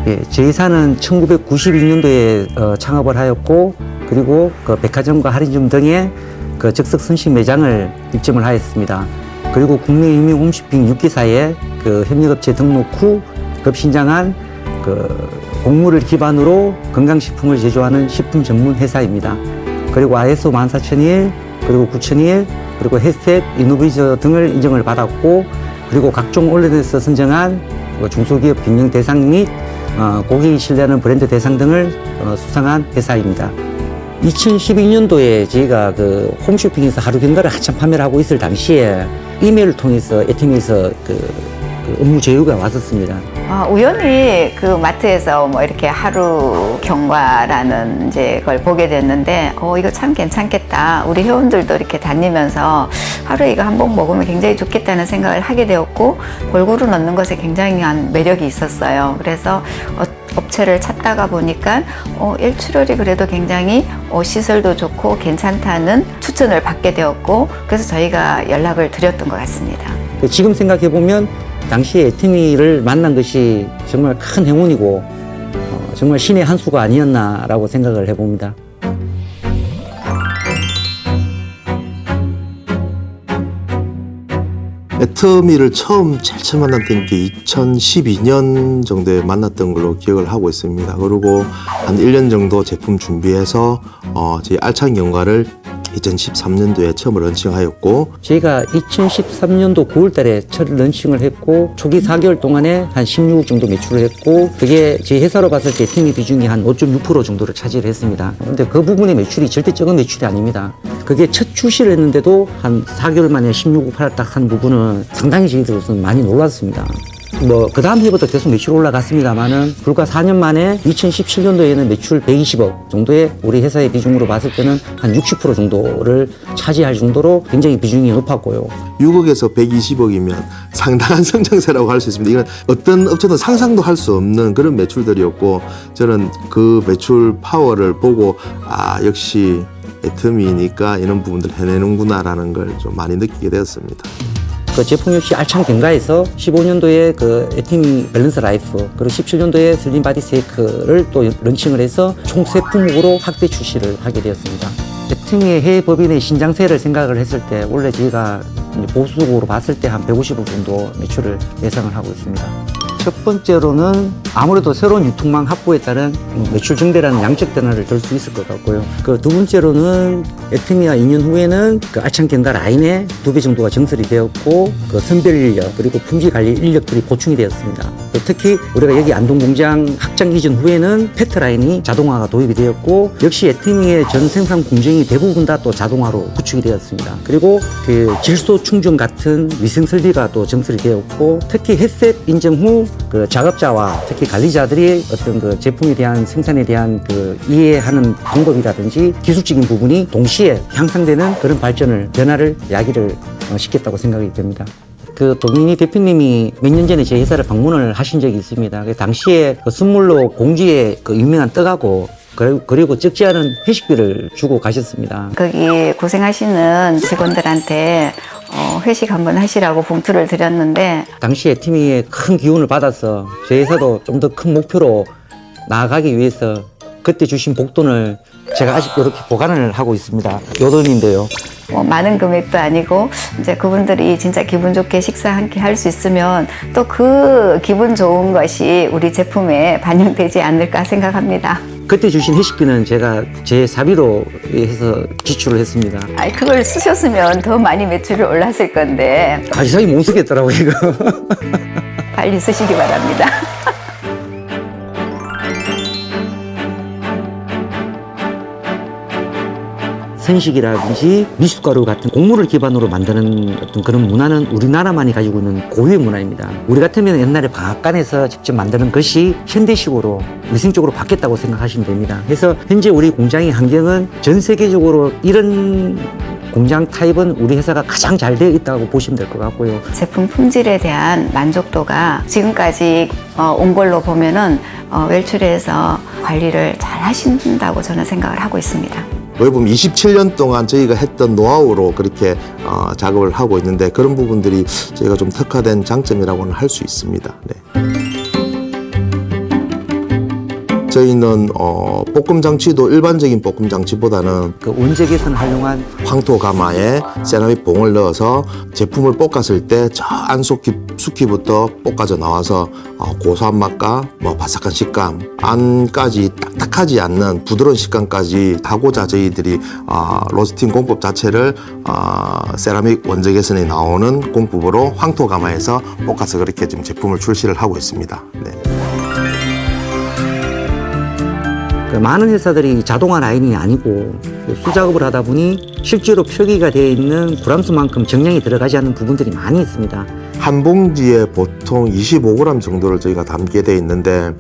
예, 저희 회사는 1992년도에 창업을 하였고, 그리고 그 백화점과 할인점 등의 그 적석 선식 매장을 입점을 하였습니다. 그리고 국내 유명 홈쇼핑 6기사에 그 협력업체 등록 후 급신장한 그 곡물을 기반으로 건강식품을 제조하는 식품 전문 회사입니다. 그리고 ISO 14001, 그리고 9001, 그리고 햇셋, 이노비저 등을 인정을 받았고, 그리고 각종 언론에서 선정한 중소기업 경영 대상 및 고객이 신뢰하는 브랜드 대상 등을 수상한 회사입니다. 2012년도에 저희가 그 홈쇼핑에서 하루 경과를 한참 판매를 하고 있을 당시에 이메일을 통해서 애팅에서 그 업무 제휴가 왔었습니다. 우연히 그 마트에서 뭐 이렇게 하루 경과라는 이제 걸 보게 됐는데, 이거 참 괜찮겠다. 우리 회원들도 이렇게 다니면서 하루에 이거 한 번 먹으면 굉장히 좋겠다는 생각을 하게 되었고, 골고루 넣는 것에 굉장한 매력이 있었어요. 그래서 업체를 찾다가 보니까 일출혈이 그래도 굉장히 시설도 좋고 괜찮다는 추천을 받게 되었고, 그래서 저희가 연락을 드렸던 것 같습니다. 지금 생각해 보면 당시에 애티미를 만난 것이 정말 큰 행운이고 정말 신의 한 수가 아니었나라고 생각을 해봅니다. 애터미를 제일 처음 만났던 게 2012년 정도에 만났던 걸로 기억을 하고 있습니다. 그리고 한 1년 정도 제품 준비해서 저희 알찬 경과를 2013년도에 처음 런칭하였고, 저희가 2013년도 9월 달에 첫 런칭을 했고, 초기 4개월 동안에 한 16억 정도 매출을 했고, 그게 저희 회사로 봤을 때 팀의 비중이 한 5.6% 정도를 차지를 했습니다. 근데 그 부분의 매출이 절대 적은 매출이 아닙니다. 그게 첫 출시를 했는데도 한 4개월 만에 16억 팔았다 한 부분은 상당히 저희들로서는 많이 놀랐습니다. 그 다음 해부터 계속 매출 올라갔습니다만은 불과 4년 만에 2017년도에는 매출 120억 정도의 우리 회사의 비중으로 봤을 때는 한 60% 정도를 차지할 정도로 굉장히 비중이 높았고요. 6억에서 120억이면 상당한 성장세라고 할 수 있습니다. 이건 어떤 업체도 상상도 할 수 없는 그런 매출들이었고, 저는 그 매출 파워를 보고 역시 애터미니까 이런 부분들 해내는구나라는 걸 좀 많이 느끼게 되었습니다. 그 제품 역시 알찬 경과에서 15년도에 그 애티미 밸런스 라이프, 그리고 17년도에 슬림 바디 세이크를 또 런칭을 해서 총 3품목으로 확대 출시를 하게 되었습니다. 애티미의 해외 법인의 신장세를 생각을 했을 때 원래 저희가 보수적으로 봤을 때 한 150억 정도 매출을 예상을 하고 있습니다. 첫 번째로는 아무래도 새로운 유통망 확보에 따른 매출 증대라는 양적 변화를 들 수 있을 것 같고요. 그 두 번째로는 애터미와 2년 후에는 그 알찬 경과 라인에 2배 정도가 증설이 되었고, 그 선별 인력 그리고 품질 관리 인력들이 보충이 되었습니다. 특히 우리가 여기 안동 공장 확장 이전 후에는 페트 라인이 자동화가 도입이 되었고, 역시 애터미의 전 생산 공정이 대부분 다 또 자동화로 구축이 되었습니다. 그리고 그 질소 충전 같은 위생 설비가 또 증설이 되었고, 특히 햇셋 인증 후 그 작업자와 특히 관리자들이 어떤 그 제품에 대한 생산에 대한 그 이해하는 방법이라든지 기술적인 부분이 동시에 향상되는 그런 변화를 야기를 시켰다고 생각이 됩니다. 그 도민희 대표님이 몇 년 전에 제 회사를 방문을 하신 적이 있습니다. 그 당시에 그 선물로 공주의 그 유명한 떡하고 그리고 적지 않은 회식비를 주고 가셨습니다. 거기 고생하시는 직원들한테 회식 한번 하시라고 봉투를 드렸는데, 당시에 팀이 큰 기운을 받아서 저희 회사도 좀 더 큰 목표로 나아가기 위해서 그때 주신 복돈을 제가 아직 이렇게 보관을 하고 있습니다. 요 돈인데요. 많은 금액도 아니고 이제 그분들이 진짜 기분 좋게 식사 한 끼 할 수 있으면 또 그 기분 좋은 것이 우리 제품에 반영되지 않을까 생각합니다. 그때 주신 회식비는 제가 제 사비로 해서 지출을 했습니다. 그걸 쓰셨으면 더 많이 매출이 올랐을 건데 이상하게 못 쓰겠더라고요, 이거. 빨리 쓰시기 바랍니다. 선식이라든지 미숫가루 같은 곡물을 기반으로 만드는 어떤 그런 문화는 우리나라만이 가지고 있는 고유의 문화입니다. 우리 같으면 옛날에 방앗간에서 직접 만드는 것이 현대식으로 위생적으로 바뀌었다고 생각하시면 됩니다. 그래서 현재 우리 공장의 환경은 전 세계적으로 이런 공장 타입은 우리 회사가 가장 잘 되어 있다고 보시면 될 것 같고요. 제품 품질에 대한 만족도가 지금까지 온 걸로 보면은 웰출에서 관리를 잘 하신다고 저는 생각을 하고 있습니다. 거기 보면 27년 동안 저희가 했던 노하우로 그렇게 작업을 하고 있는데, 그런 부분들이 저희가 좀 특화된 장점이라고는 할 수 있습니다. 네. 저희는 볶음 장치도 일반적인 볶음 장치보다는 그 원적외선 활용한 황토 가마에 세라믹 봉을 넣어서 제품을 볶았을 때 저 안속 깊숙이부터 볶아져 나와서 고소한 맛과 뭐 바삭한 식감, 안까지 딱딱하지 않는 부드러운 식감까지 하고자 저희들이 로스팅 공법 자체를 세라믹 원적외선이 나오는 공법으로 황토 가마에서 볶아서 그렇게 지금 제품을 출시를 하고 있습니다. 네. 그 많은 회사들이 자동화 라인이 아니고 수작업을 하다 보니 실제로 표기가 되어 있는 구람수만큼 정량이 들어가지 않는 부분들이 많이 있습니다. 한 봉지에 보통 25g 정도를 저희가 담게 돼 있는데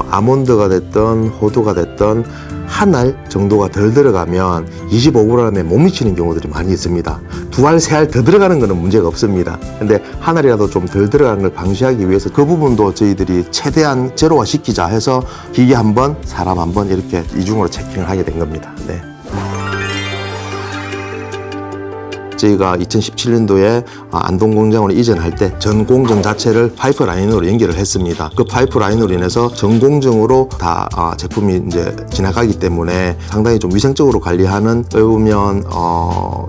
아몬드가 됐든 호두가 됐든 한 알 정도가 덜 들어가면 25g에 못 미치는 경우들이 많이 있습니다. 두 알, 세 알 더 들어가는 것은 문제가 없습니다. 근데 한 알이라도 좀 덜 들어가는 걸 방지하기 위해서 그 부분도 저희들이 최대한 제로화 시키자 해서 기계 한 번, 사람 한 번 이렇게 이중으로 체킹을 하게 된 겁니다. 네. 저희가 2017년도에 안동 공장으로 이전할 때 전 공정 자체를 파이프 라인으로 연결을 했습니다. 그 파이프 라인으로 인해서 전 공정으로 다 제품이 이제 지나가기 때문에 상당히 좀 위생적으로 관리하는 어떻게 보면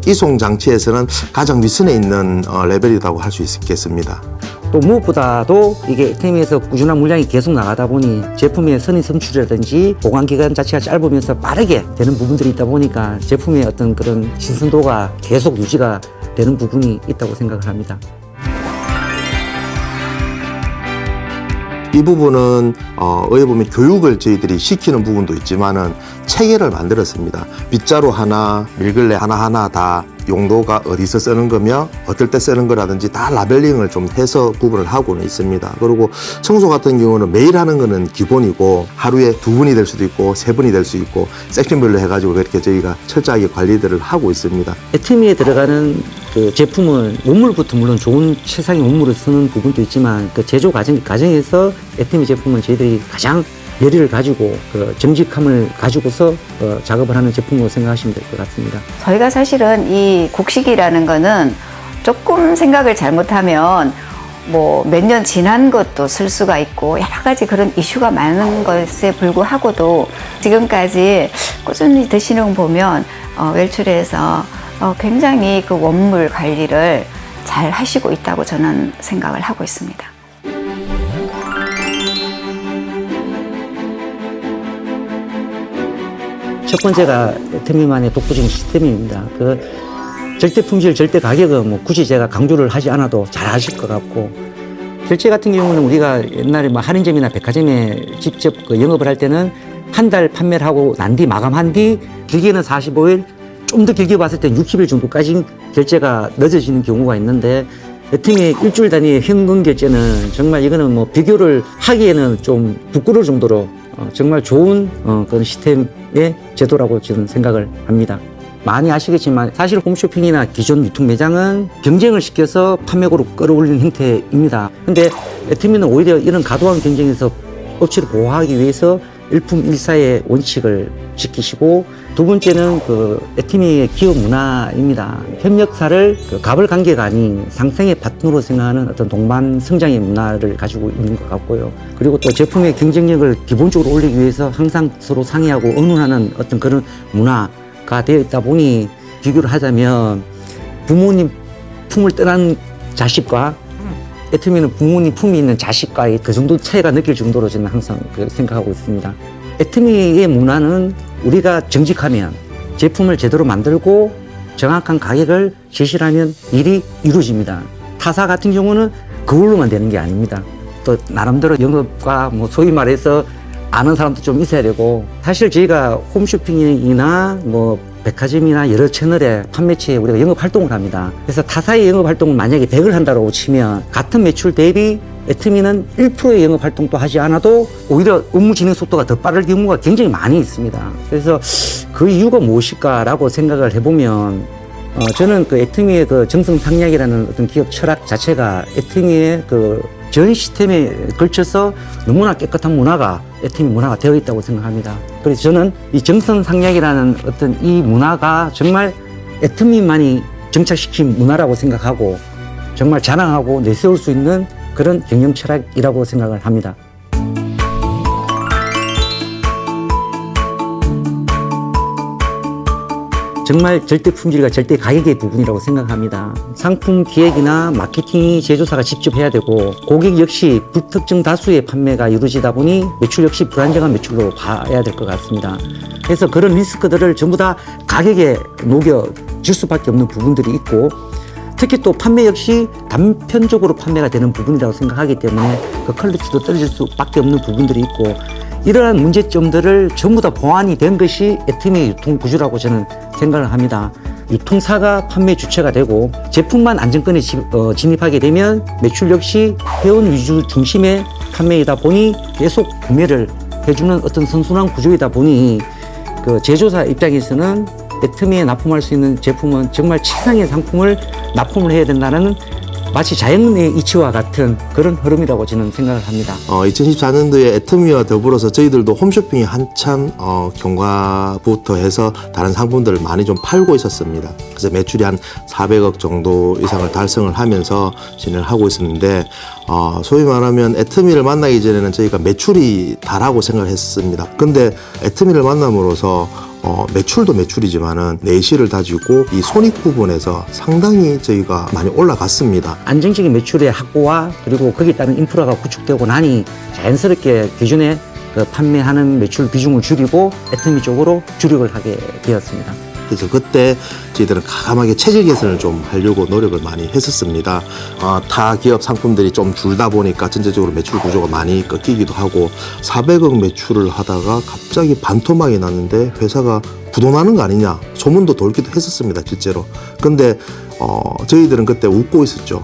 이송 장치에서는 가장 윗선에 있는 레벨이라고 할 수 있겠습니다. 또 무엇보다도 이게 애터미에서 꾸준한 물량이 계속 나가다 보니 제품의 선의 성출이라든지 보관 기간 자체가 짧으면서 빠르게 되는 부분들이 있다 보니까 제품의 어떤 그런 신선도가 계속 유지가 되는 부분이 있다고 생각을 합니다. 이 부분은 어떻게 보면 교육을 저희들이 시키는 부분도 있지만은 체계를 만들었습니다. 빗자루 하나, 밀걸레 하나하나 다 용도가 어디서 쓰는 거며 어떨 때 쓰는 거라든지 다 라벨링을 좀 해서 구분을 하고는 있습니다. 그리고 청소 같은 경우는 매일 하는 거는 기본이고 하루에 2분이 될 수도 있고 3분이 될 수 있고 섹션별로 해가지고 그렇게 저희가 철저하게 관리들을 하고 있습니다. 애터미에 들어가는 그 제품은 원물부터 물론 좋은 최상의 원물을 쓰는 부분도 있지만 그 제조 과정에서 애터미 제품은 저희들이 가장 열의를 가지고 그 정직함을 가지고서 작업을 하는 제품으로 생각하시면 될 것 같습니다. 저희가 사실은 이 곡식이라는 거는 조금 생각을 잘못하면 뭐 몇 년 지난 것도 쓸 수가 있고 여러 가지 그런 이슈가 많은 것에 불구하고도 지금까지 꾸준히 드시는 거 보면 웰출에서 굉장히 그 원물 관리를 잘 하시고 있다고 저는 생각을 하고 있습니다. 첫 번째가 애터미만의 독보적인 시스템입니다. 그 절대 품질, 절대 가격은 뭐 굳이 제가 강조를 하지 않아도 잘 아실 것 같고, 결제 같은 경우는 우리가 옛날에 뭐 할인점이나 백화점에 직접 그 영업을 할 때는 한 달 판매를 하고 난 뒤 마감한 뒤 길게는 45일, 좀 더 길게 봤을 때 60일 정도까지 결제가 늦어지는 경우가 있는데, 애터미의 일주일 단위의 현금 결제는 정말 이거는 뭐 비교를 하기에는 좀 부끄러울 정도로 정말 좋은 그런 시스템의 제도라고 저는 생각을 합니다. 많이 아시겠지만 사실 홈쇼핑이나 기존 유통 매장은 경쟁을 시켜서 판매고로 끌어올리는 형태입니다. 근데 애터미는 오히려 이런 과도한 경쟁에서 업체를 보호하기 위해서 일품일사의 원칙을 지키시고, 두 번째는 그 애터미의 기업 문화입니다. 협력사를 그 가벌관계가 아닌 상생의 파트너로 생각하는 어떤 동반 성장의 문화를 가지고 있는 것 같고요. 그리고 또 제품의 경쟁력을 기본적으로 올리기 위해서 항상 서로 상의하고 의논하는 어떤 그런 문화가 되어 있다 보니, 비교를 하자면 부모님 품을 떠난 자식과 애터미는 부모님 품이 있는 자식과의 그 정도 차이가 느낄 정도로 저는 항상 생각하고 있습니다. 애터미의 문화는 우리가 정직하면 제품을 제대로 만들고 정확한 가격을 제시를 하면 일이 이루어집니다. 타사 같은 경우는 그걸로만 되는 게 아닙니다. 또 나름대로 영업과 뭐 소위 말해서 아는 사람도 좀 있어야 되고, 사실 저희가 홈쇼핑이나 뭐 백화점이나 여러 채널의 판매처에 우리가 영업 활동을 합니다. 그래서 타사의 영업 활동을 만약에 100을 한다고 치면 같은 매출 대비 애터미는 1%의 영업 활동도 하지 않아도 오히려 업무 진행 속도가 더 빠를 경우가 굉장히 많이 있습니다. 그래서 그 이유가 무엇일까라고 생각을 해보면 저는 그 애터미의 그 정성상략이라는 어떤 기업 철학 자체가 애터미의 그 전 시스템에 걸쳐서 너무나 깨끗한 문화가 애터미 문화가 되어 있다고 생각합니다. 그래서 저는 이 정성상략이라는 어떤 이 문화가 정말 애터미만이 정착시킨 문화라고 생각하고 정말 자랑하고 내세울 수 있는 그런 경영 철학이라고 생각을 합니다. 정말 절대 품질과 절대 가격의 부분이라고 생각합니다. 상품 기획이나 마케팅이 제조사가 직접 해야 되고 고객 역시 불특정 다수의 판매가 이루어지다 보니 매출 역시 불안정한 매출로 봐야 될 것 같습니다. 그래서 그런 리스크들을 전부 다 가격에 녹여줄 수밖에 없는 부분들이 있고 특히 또 판매 역시 단편적으로 판매가 되는 부분이라고 생각하기 때문에 그 퀄리티도 떨어질 수밖에 없는 부분들이 있고 이러한 문제점들을 전부 다 보완이 된 것이 애터미의 유통 구조라고 저는 생각을 합니다. 유통사가 판매 주체가 되고 제품만 안정권에 진입하게 되면 매출 역시 회원 위주 중심의 판매이다 보니 계속 구매를 해주는 어떤 선순환 구조이다 보니 그 제조사 입장에서는 애터미에 납품할 수 있는 제품은 정말 최상의 상품을 납품을 해야 된다는 마치 자연의 이치와 같은 그런 흐름이라고 저는 생각을 합니다. 2014년도에 애터미와 더불어서 저희들도 홈쇼핑이 한참 경과부터 해서 다른 상품들을 많이 좀 팔고 있었습니다. 그래서 매출이 한 400억 정도 이상을 달성을 하면서 진행을 하고 있었는데 소위 말하면 애터미를 만나기 전에는 저희가 매출이 다라고 생각을 했습니다. 근데 애터미를 만남으로써 매출도 매출이지만은 내실을 다지고 이 손익 부분에서 상당히 저희가 많이 올라갔습니다. 안정적인 매출의 확보와 그리고 거기에 따른 인프라가 구축되고 나니 자연스럽게 기존에 그 판매하는 매출 비중을 줄이고 애터미 쪽으로 주력을 하게 되었습니다. 그래서 그때 저희들은 과감하게 체질 개선을 좀 하려고 노력을 많이 했었습니다. 타 기업 상품들이 좀 줄다 보니까 전체적으로 매출 구조가 많이 꺾이기도 하고 400억 매출을 하다가 갑자기 반토막이 났는데 회사가 부도나는 거 아니냐 소문도 돌기도 했었습니다, 실제로. 근데 저희들은 그때 웃고 있었죠.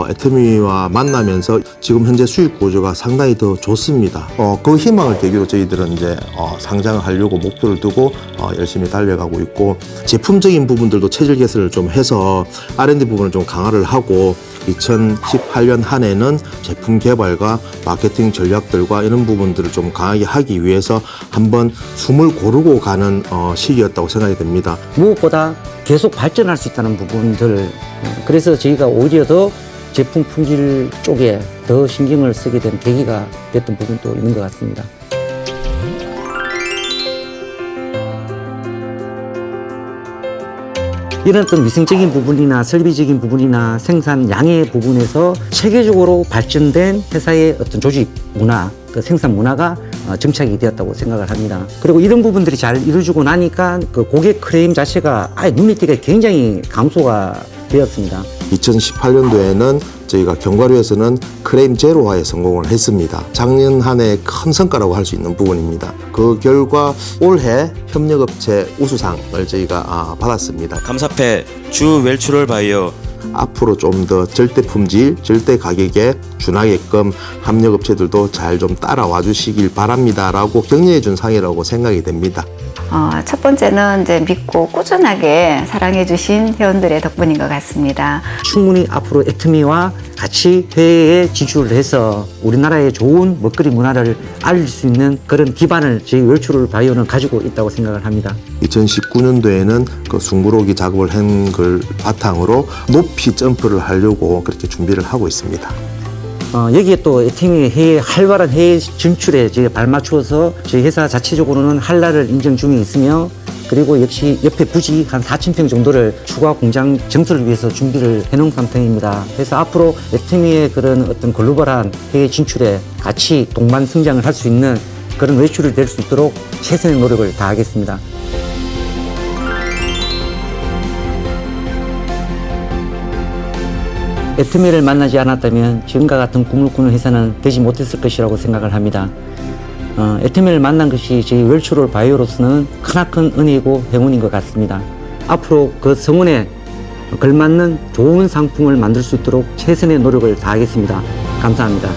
애터미와 만나면서 지금 현재 수익 구조가 상당히 더 좋습니다. 그 희망을 계기로 저희들은 이제 상장을 하려고 목표를 두고 열심히 달려가고 있고 제품적인 부분들도 체질 개선을 좀 해서 R&D 부분을 좀 강화를 하고 2018년 한 해는 제품 개발과 마케팅 전략들과 이런 부분들을 좀 강하게 하기 위해서 한번 숨을 고르고 가는 시기였다고 생각이 됩니다. 무엇보다 계속 발전할 수 있다는 부분들 그래서 저희가 오히려 더 제품 품질 쪽에 더 신경을 쓰게 된 계기가 됐던 부분도 있는 것 같습니다. 이런 어떤 위생적인 부분이나 설비적인 부분이나 생산 양의 부분에서 체계적으로 발전된 회사의 어떤 조직 문화, 그 생산 문화가 정착이 되었다고 생각을 합니다. 그리고 이런 부분들이 잘 이루어지고 나니까 그 고객 클레임 자체가 아예 눈에 띄게 굉장히 감소가 되었습니다. 2018년도에는 저희가 견과류에서는 클레임 제로화에 성공을 했습니다. 작년 한 해 큰 성과라고 할 수 있는 부분입니다. 그 결과 올해 협력업체 우수상을 저희가 받았습니다. 감사패 주 웰추럴 바이어 앞으로 좀 더 절대 품질, 절대 가격에 준하게끔 협력업체들도 잘 좀 따라와 주시길 바랍니다라고 격려해 준 상이라고 생각이 됩니다. 첫 번째는 이제 믿고 꾸준하게 사랑해주신 회원들의 덕분인 것 같습니다. 충분히 앞으로 애터미와 같이 해외에 진출을 해서 우리나라의 좋은 먹거리 문화를 알릴 수 있는 그런 기반을 저희 웰추럴 바이오는 가지고 있다고 생각을 합니다. 2019년도에는 그 숭구로기 작업을 한 걸 바탕으로 높이 점프를 하려고 그렇게 준비를 하고 있습니다. 여기에 또 애터미의 해외 활발한 해외 진출에 저희가 발맞추어서 저희 회사 자체적으로는 한라를 인정 중에 있으며 그리고 역시 옆에 부지 한 4,000평 정도를 추가 공장 증설을 위해서 준비를 해놓은 상태입니다. 그래서 앞으로 애터미의 그런 어떤 글로벌한 해외 진출에 같이 동반 성장을 할 수 있는 그런 외출이 될 수 있도록 최선의 노력을 다하겠습니다. 애터미를 만나지 않았다면 지금과 같은 꿈을 꾸는 회사는 되지 못했을 것이라고 생각을 합니다. 애터미를 만난 것이 저희 웰추럴 바이오로서는 크나큰 은혜이고 행운인 것 같습니다. 앞으로 그 성원에 걸맞는 좋은 상품을 만들 수 있도록 최선의 노력을 다하겠습니다. 감사합니다.